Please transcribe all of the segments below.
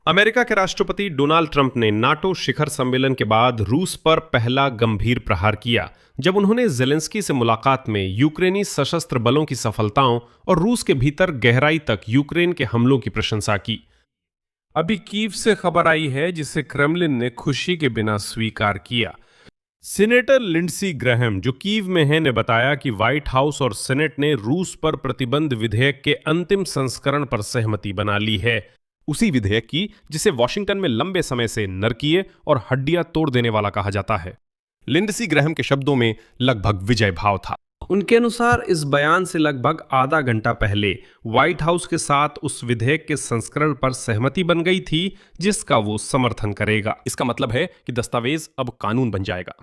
America के राष्ट्रपति Donald Trump ने नाटो शिखर सम्मेलन के बाद रूस पर पहला गंभीर प्रहार किया जब उन्होंने जेलेंस्की से मुलाकात में यूक्रेनी सशस्त्र बलों की सफलताओं और रूस के भीतर गहराई तक यूक्रेन के हमलों की प्रशंसा की। अभी कीव से खबर आई है जिसे क्रेमलिन ने खुशी के बिना स्वीकार किया। सीनेटर लिंडसी ग्रैहम जो कीव में हैं ने बताया कि व्हाइट हाउस और सेनेट ने रूस पर प्रतिबंध विधेयक के अंतिम संस्करण पर सहमति बना ली है, उसी विधेयक की जिसे वॉशिंगटन में लंबे समय से नरकीय और हड्डियां तोड़ देने वाला कहा जाता है। लिंडसी ग्रैहम के शब्दों में लगभग विजय भाव था। उनके अनुसार इस बयान से लगभग आधा घंटा पहले व्हाइट हाउस के साथ उस विधेयक के संस्करण पर सहमति बन गई थी जिसका वो समर्थन करेगा। इसका मतलब है कि दस्तावेज अब कानून बन जाएगा।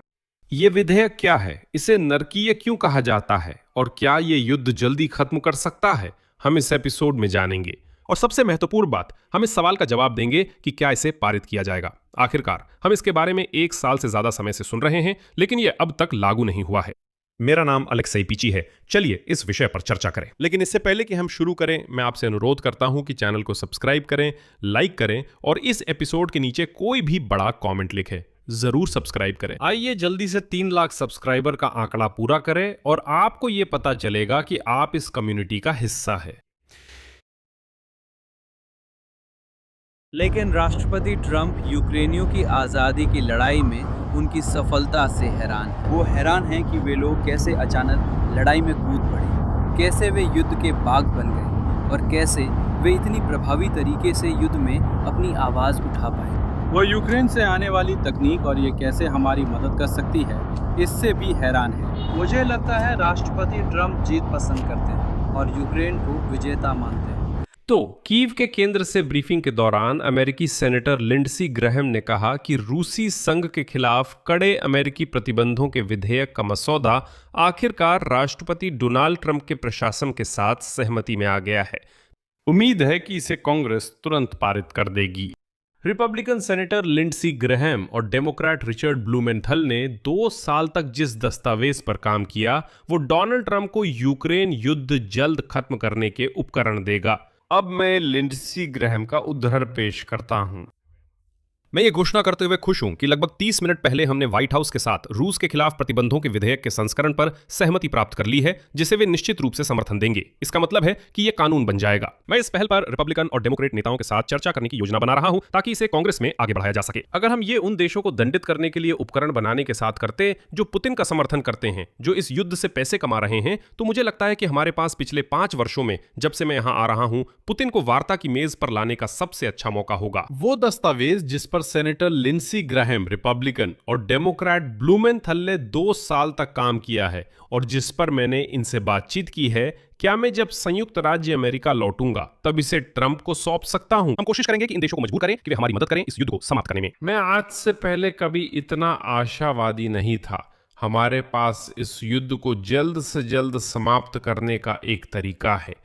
ये विधेयक क्या है, इसे नरकीय क्यों कहा जाता है और क्या ये युद्ध जल्दी खत्म कर सकता है, हम इस एपिसोड में जानेंगे। और सबसे महत्वपूर्ण बात, हम इस सवाल का जवाब देंगे कि क्या इसे पारित किया जाएगा। आखिरकार हम इसके बारे में 1 साल से ज्यादा समय से सुन रहे हैं, लेकिन यह अब तक लागू नहीं हुआ है। मेरा नाम अलेक्सई पीची है। चलिए इस विषय पर चर्चा करें, लेकिन इससे पहले कि हम शुरू करें मैं आपसे अनुरोध करता हूं कि चैनल को सब्सक्राइब करें, लाइक करें और इस एपिसोड के नीचे कोई भी बड़ा कमेंट लिखें। जरूर सब्सक्राइब करें। आइए जल्दी से 3 लाख सब्सक्राइबर का आंकड़ा पूरा करें और आपको यह पता चलेगा कि आप इस कम्युनिटी का हिस्सा है। लेकिन राष्ट्रपति ट्रंप यूक्रेनियों की आज़ादी की लड़ाई में उनकी सफलता से हैरान हैं। वो हैरान हैं कि वे लोग कैसे अचानक लड़ाई में कूद पड़े, कैसे वे युद्ध के बाग बन गए और कैसे वे इतनी प्रभावी तरीके से युद्ध में अपनी आवाज़ उठा पाए। वो यूक्रेन से आने वाली तकनीक और ये कैसे हमारी मदद कर सकती है, इससे भी हैरान है। मुझे लगता है राष्ट्रपति ट्रंप जीत पसंद करते हैं और यूक्रेन को विजेता मानते हैं। तो कीव के केंद्र से ब्रीफिंग के दौरान अमेरिकी सेनेटर लिंडसी ग्रैहम ने कहा कि रूसी संघ के खिलाफ कड़े अमेरिकी प्रतिबंधों के विधेयक का मसौदा आखिरकार राष्ट्रपति डोनाल्ड ट्रंप के प्रशासन के साथ सहमति में आ गया है। उम्मीद है कि इसे कांग्रेस तुरंत पारित कर देगी। रिपब्लिकन सेनेटर लिंडसी ग्रैहम और डेमोक्रेट रिचर्ड ब्लूमेंथल ने 2 साल तक जिस दस्तावेज पर काम किया वो डोनाल्ड ट्रंप को यूक्रेन युद्ध जल्द खत्म करने के उपकरण देगा। अब मैं लिंडसी ग्रैहम का उद्धरण पेश करता हूं। मैं ये घोषणा करते हुए खुश हूं कि लगभग 30 मिनट पहले हमने व्हाइट हाउस के साथ रूस के खिलाफ प्रतिबंधों के विधेयक के संस्करण पर सहमति प्राप्त कर ली है, जिसे वे निश्चित रूप से समर्थन देंगे। इसका मतलब है कि ये कानून बन जाएगा। मैं इस पहल पर रिपब्लिकन और डेमोक्रेट नेताओं के साथ चर्चा करने की योजना बना रहा हूं ताकि इसे कांग्रेस में आगे बढ़ाया जा सके। अगर हम ये उन देशों को दंडित करने के लिए उपकरण बनाने के साथ करते जो पुतिन का समर्थन करते हैं, जो इस युद्ध से पैसे कमा रहे हैं, तो मुझे लगता है कि हमारे पास पिछले 5 वर्षों में जब से मैं यहां आ रहा हूं, पुतिन को वार्ता की मेज पर लाने का सबसे अच्छा मौका होगा। वो दस्तावेज जिस पर सेनेटर लिंडसी ग्रैहम रिपब्लिकन और डेमोक्रेट ब्लूमेंथल ने 2 साल तक काम किया है और जिस पर मैंने इनसे बातचीत की है, क्या मैं जब संयुक्त राज्य अमेरिका लौटूंगा तब इसे ट्रंप को सौंप सकता हूं? हम कोशिश करेंगे कि इन देशों को मजबूर करें कि वे हमारी मदद करें इस युद्ध को समाप्त करने में। मैं आज से पहले कभी इतना आशावादी नहीं था। हमारे पास इस युद्ध को जल्द से जल्द समाप्त करने का एक तरीका है।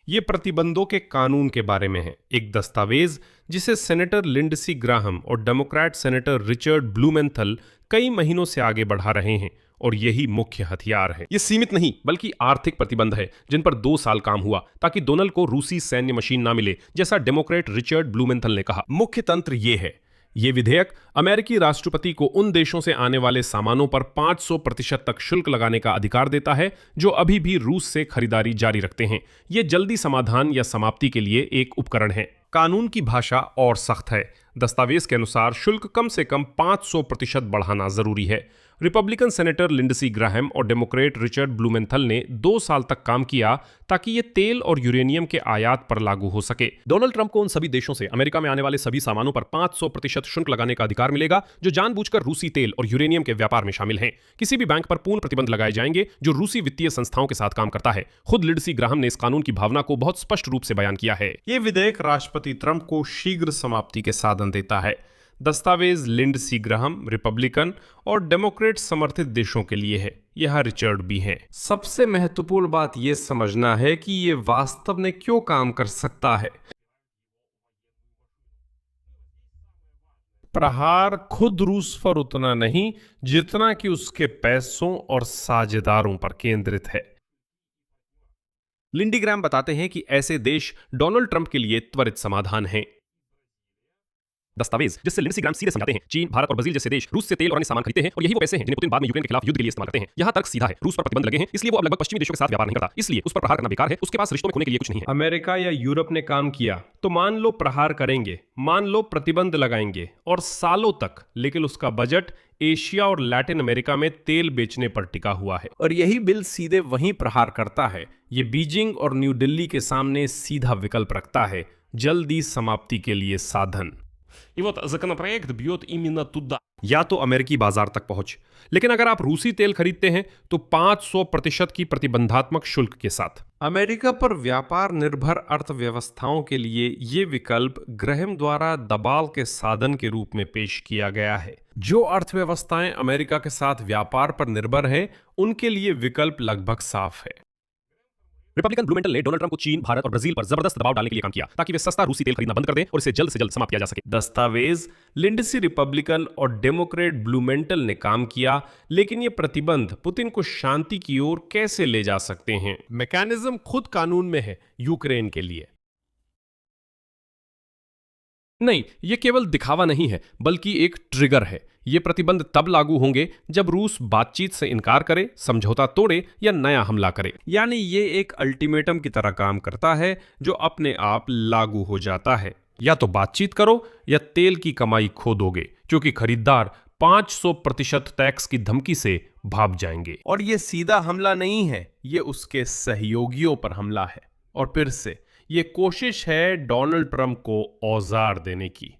ये प्रतिबंधों के कानून के बारे में है, एक दस्तावेज जिसे सेनेटर लिंडसी ग्रैहम और डेमोक्रेट सेनेटर रिचर्ड ब्लूमेंथल कई महीनों से आगे बढ़ा रहे हैं और यही मुख्य हथियार है। ये सीमित नहीं बल्कि आर्थिक प्रतिबंध है जिन पर 2 साल काम हुआ ताकि डोनाल्ड को रूसी सैन्य मशीन ना मिले, जैसा डेमोक्रेट रिचर्ड ब्लूमेंथल ने कहा। मुख्य तंत्र ये है, ये विधेयक अमेरिकी राष्ट्रपति को उन देशों से आने वाले सामानों पर 500% तक शुल्क लगाने का अधिकार देता है जो अभी भी रूस से खरीदारी जारी रखते हैं। ये जल्दी समाधान या समाप्ति के लिए एक उपकरण है। कानून की भाषा और सख्त है। दस्तावेज के अनुसार शुल्क कम से कम 500% बढ़ाना जरूरी है। रिपब्लिकन सेनेटर लिंडसी ग्रैहम और डेमोक्रेट रिचर्ड ब्लूमेंथल ने 2 साल तक काम किया ताकि ये तेल और यूरेनियम के आयात पर लागू हो सके। डोनाल्ड ट्रंप को उन सभी देशों से अमेरिका में आने वाले सभी सामानों पर 500% शुल्क लगाने का अधिकार मिलेगा जो जानबूझकर रूसी तेल और यूरेनियम के व्यापार में शामिल हैं। किसी भी बैंक पर पूर्ण प्रतिबंध लगाए जाएंगे जो रूसी वित्तीय संस्थाओं के साथ काम करता है। खुद लिंडसी ग्रैहम ने इस कानून की भावना को बहुत स्पष्ट रूप से बयान किया है। ये विधेयक राष्ट्रपति ट्रंप को शीघ्र समाप्ति के साधन देता है। दस्तावेज लिंडसी ग्रैहम रिपब्लिकन और डेमोक्रेट समर्थित देशों के लिए है। यह रिचर्ड भी हैं। सबसे महत्वपूर्ण बात यह समझना है कि यह वास्तव में क्यों काम कर सकता है। प्रहार खुद रूस पर उतना नहीं जितना कि उसके पैसों और साझेदारों पर केंद्रित है। लिंडी ग्रैहम बताते हैं कि ऐसे देश डोनाल्ड ट्रंप के लिए त्वरित समाधान हैं। दस्तावेज जिससे लिंडसी ग्राहम सीधे समझाते हैं चीन, भारत और ब्राजील जैसे देश रूस से तेल और अन्य सामान खरीदते हैं और यही वो पैसे हैं जिन्हें पुतिन बाद में यूक्रेन के खिलाफ युद्ध के लिए इस्तेमाल करते हैं। यहाँ तर्क सीधा है, रूस पर प्रतिबंध लगे हैं इसलिए वो अब लगभग पश्चिमी देशों के साथ व्यापार नहीं करता, इसलिए उस पर प्रहार करना बेकार है, उसके पास रिश्तों में खोने के लिए कुछ नहीं है। अमेरिका या यूरोप ने काम किया तो मान लो प्रहार करेंगे, मान लो प्रतिबंध लगाएंगे और सालों तक, लेकिन उसका बजट एशिया और लैटिन अमेरिका में तेल बेचने पर टिका हुआ है और यही बिल सीधे वहीं प्रहार करता है। ये बीजिंग और न्यू दिल्ली के सामने सीधा विकल्प रखता है, जल्दी समाप्ति के लिए साधन। И вот законопроект бьет именно туда. या तो अमेरिकी बाजार तक पहुंच, लेकिन अगर आप रूसी तेल खरीदते हैं तो 500% की प्रतिबंधात्मक शुल्क के साथ। अमेरिका पर व्यापार निर्भर अर्थव्यवस्थाओं के लिए ये विकल्प ग्रैहम द्वारा दबाव के साधन के रूप में पेश किया गया है। जो अर्थव्यवस्थाएं अमेरिका के साथ व्यापार पर निर्भर हैं, उनके लिए विकल्प लगभग साफ है। रिपब्लिकन ब्लूमेंटल ने डोनाल्ड ट्रंप को चीन, भारत और ब्राजील पर जबरदस्त दबाव डालने के लिए काम किया ताकि वे सस्ता रूसी तेल खरीदना बंद कर दें और इसे जल्द से जल्द समाप्त किया जा सके। दस्तावेज लिंडसी रिपब्लिकन और डेमोक्रेट ब्लूमेंटल ने काम किया, लेकिन ये प्रतिबंध पुतिन को शांति की ओर कैसे ले जा सकते हैं? मैकेनिज्म खुद कानून में है यूक्रेन के लिए। नहीं, ये केवल दिखावा नहीं है बल्कि एक ट्रिगर है। ये प्रतिबंध तब लागू होंगे जब रूस बातचीत से इनकार करे, समझौता तोड़े या नया हमला करे। यानी ये एक अल्टीमेटम की तरह काम करता है जो अपने आप लागू हो जाता है। या तो बातचीत करो या तेल की कमाई खो दोगे, क्योंकि खरीदार 500% टैक्स की धमकी से भाग जाएंगे। और ये सीधा हमला नहीं है, ये उसके सहयोगियों पर हमला है। और फिर से ये कोशिश है डोनाल्ड ट्रंप को औजार देने की।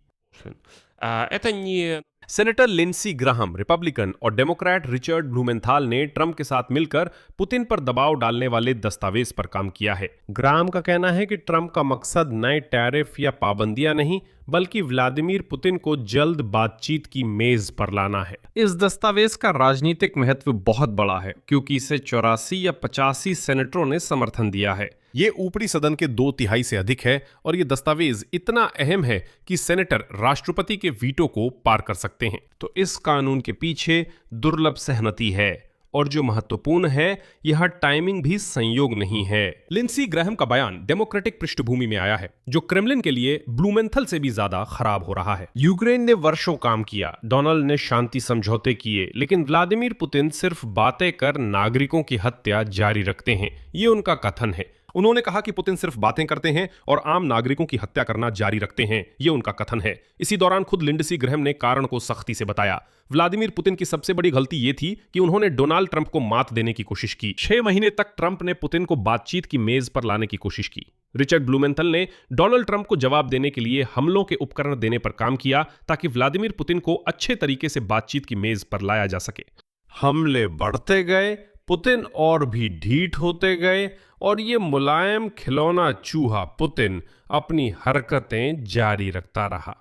सेनेटर लिंडसी ग्राहम रिपब्लिकन और डेमोक्रेट रिचर्ड ब्लूमेंथाल ने ट्रंप के साथ मिलकर पुतिन पर दबाव डालने वाले दस्तावेज पर काम किया है। ग्राहम का कहना है कि ट्रंप का मकसद नए टैरिफ या पाबंदियां नहीं बल्कि व्लादिमीर पुतिन को जल्द बातचीत की मेज पर लाना है। इस दस्तावेज का राजनीतिक महत्व बहुत बड़ा है क्योंकि इसे 84 या 85 सेनेटरों ने समर्थन दिया है। ये ऊपरी सदन के 2/3 से अधिक है और ये दस्तावेज इतना अहम है कि सेनेटर राष्ट्रपति के वीटो को पार कर सकते हैं। तो इस कानून के पीछे दुर्लभ सहमति है और जो महत्वपूर्ण है, यह टाइमिंग भी संयोग नहीं है। लिंडसी ग्राहम का बयान डेमोक्रेटिक पृष्ठभूमि में आया है जो क्रेमलिन के लिए ब्लूमेंथल से भी ज्यादा खराब हो रहा है। यूक्रेन ने वर्षों काम किया, डोनाल्ड ने शांति समझौते किए, लेकिन व्लादिमीर पुतिन सिर्फ बातें कर नागरिकों की हत्या जारी रखते हैं, ये उनका कथन है। उन्होंने कहा कि पुतिन सिर्फ बातें करते हैं और आम नागरिकों की हत्या करना जारी रखते हैं, ये उनका कथन है। इसी दौरान खुद लिंडसी ग्राहम ने कारण को सख्ती से बताया। व्लादिमीर पुतिन की सबसे बड़ी गलती ये थी कि उन्होंने डोनाल्ड ट्रंप को मात देने की कोशिश की। 6 महीने तक ट्रंप ने पुतिन को बातचीत की मेज पर लाने की कोशिश की। रिचर्ड ब्लूमेंथल ने डोनाल्ड ट्रंप को जवाब देने के लिए हमलों के उपकरण देने पर काम किया ताकि व्लादिमीर पुतिन को अच्छे तरीके से बातचीत की मेज पर लाया जा सके। हमले बढ़ते गए, पुतिन और भी ढीठ होते गए और ये मुलायम खिलौना चूहा पुतिन अपनी हरकतें जारी रखता रहा।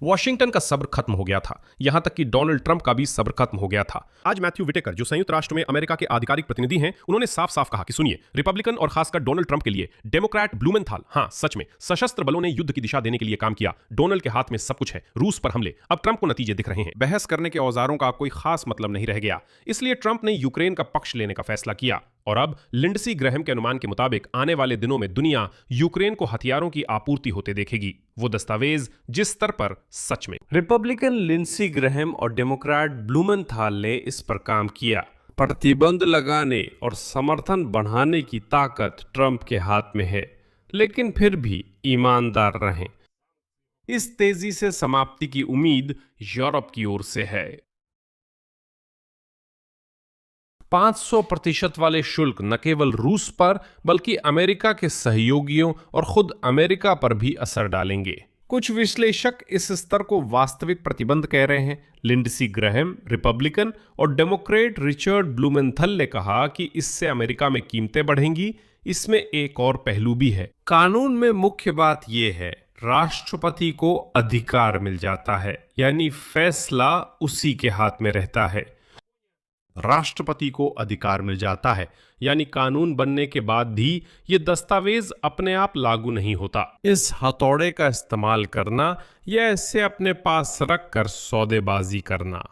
वॉशिंगटन का सब्र खत्म हो गया था, यहां तक कि डोनाल्ड ट्रंप का भी सब्र खत्म हो गया था। आज मैथ्यू विटेकर जो संयुक्त राष्ट्र में अमेरिका के आधिकारिक प्रतिनिधि हैं, उन्होंने साफ साफ कहा कि सुनिए, रिपब्लिकन और खासकर डोनाल्ड ट्रंप के लिए डेमोक्रेट ब्लूमेंथाल, हाँ सच में सशस्त्र बलों ने युद्ध की दिशा देने के लिए काम किया। डोनाल्ड के हाथ में सब कुछ है, रूस पर हमले, अब ट्रंप को नतीजे दिख रहे हैं। बहस करने के औजारों का कोई खास मतलब नहीं रह गया, इसलिए ट्रंप ने यूक्रेन का पक्ष लेने का फैसला किया। और अब लिंडसी ग्राहम के अनुमान के मुताबिक आने वाले दिनों में दुनिया यूक्रेन को हथियारों की आपूर्ति होते देखेगी। वो दस्तावेज जिस स्तर पर सच में रिपब्लिकन लिंडसी ग्राहम और डेमोक्रेट ब्लूमेंथाल ने इस पर काम किया। प्रतिबंध लगाने और समर्थन बढ़ाने की ताकत ट्रंप के हाथ में है, लेकिन फिर भी ईमानदार रहें। इस तेजी से समाप्ति की उम्मीद यूरोप की ओर से है। 500% वाले शुल्क न केवल रूस पर बल्कि अमेरिका के सहयोगियों और खुद अमेरिका पर भी असर डालेंगे। कुछ विश्लेषक इस स्तर को वास्तविक प्रतिबंध कह रहे हैं। लिंडसी ग्राहम रिपब्लिकन और डेमोक्रेट रिचर्ड ब्लूमेंथल ने कहा कि इससे अमेरिका में कीमतें बढ़ेंगी। इसमें एक और पहलू भी है। कानून में मुख्य बात यह है, राष्ट्रपति को अधिकार मिल जाता है, यानी फैसला उसी के हाथ में रहता है। राष्ट्रपति को अधिकार मिल जाता है, यानी कानून बनने के बाद भी ये दस्तावेज अपने आप लागू नहीं होता। इस हथौड़े का इस्तेमाल करना या इसे अपने पास रखकर सौदेबाजी करना,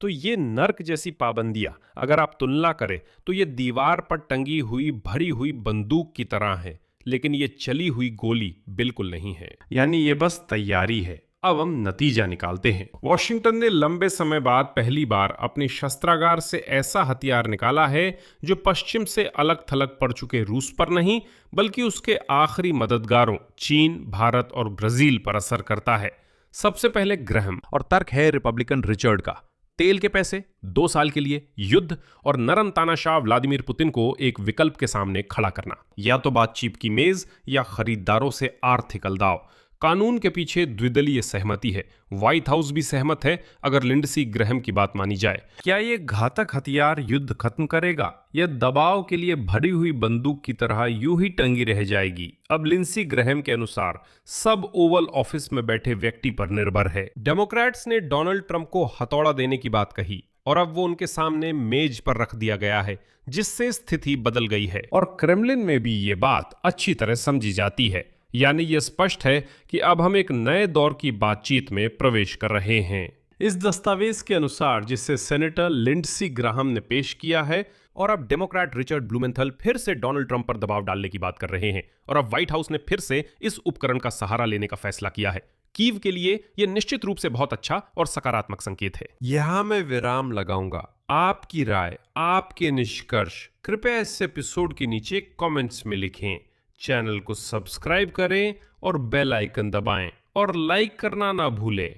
तो ये नर्क जैसी पाबंदियां अगर आप तुलना करें तो ये दीवार पर टंगी हुई भरी हुई बंदूक की तरह है। लेकिन ये चली हुई गोली बिल्कुल नहीं है। यानी ये बस तैयारी है। अब हम नतीजा निकालते हैं। वॉशिंगटन ने लंबे समय बाद पहली बार अपनी शस्त्रागार से ऐसा हथियार निकाला है जो पश्चिम से अलग थलग पड़ चुके रूस पर नहीं बल्कि उसके आखिरी मददगारों चीन, भारत और ब्राजील पर असर करता है। सबसे पहले ग्रहम। और तर्क है रिपब्लिकन रिचर्ड का, तेल के पैसे, 2 साल के लिए युद्ध और नरम तानाशाह व्लादिमीर पुतिन को एक विकल्प के सामने खड़ा करना। या तो बातचीत की मेज या खरीदारों से आर्थिक अलगाव। कानून के पीछे द्विदलीय सहमति है। व्हाइट हाउस भी सहमत है अगर लिंडसी ग्रैहम की बात मानी जाए। क्या ये घातक हथियार युद्ध खत्म करेगा या दबाव के लिए भरी हुई बंदूक की तरह यूं ही टंगी रह जाएगी? अब लिंडसी ग्रैहम के अनुसार सब ओवल ऑफिस में बैठे व्यक्ति पर निर्भर है। डेमोक्रेट्स ने डोनाल्ड ट्रंप को हथौड़ा देने की बात कही और अब वो उनके सामने मेज पर रख दिया गया है, जिससे स्थिति बदल गई है। और क्रेमलिन में भी ये बात अच्छी तरह समझी जाती है। यानी यह स्पष्ट है कि अब हम एक नए दौर की बातचीत में प्रवेश कर रहे हैं। इस दस्तावेज के अनुसार जिसे सेनेटर लिंडसी ग्राहम ने पेश किया है, और अब डेमोक्रेट रिचर्ड ब्लूमेंथल फिर से डोनाल्ड ट्रंप पर दबाव डालने की बात कर रहे हैं और अब व्हाइट हाउस ने फिर से इस उपकरण का सहारा लेने का फैसला किया है। कीव के लिए यह निश्चित रूप से बहुत अच्छा और सकारात्मक संकेत है। यहां मैं विराम लगाऊंगा। आपकी राय, आपके निष्कर्ष कृपया इस एपिसोड के नीचे कमेंट्स में लिखें। चैनल को सब्सक्राइब करें और बेल आइकन दबाएं और लाइक करना ना भूलें।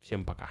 Всем пока.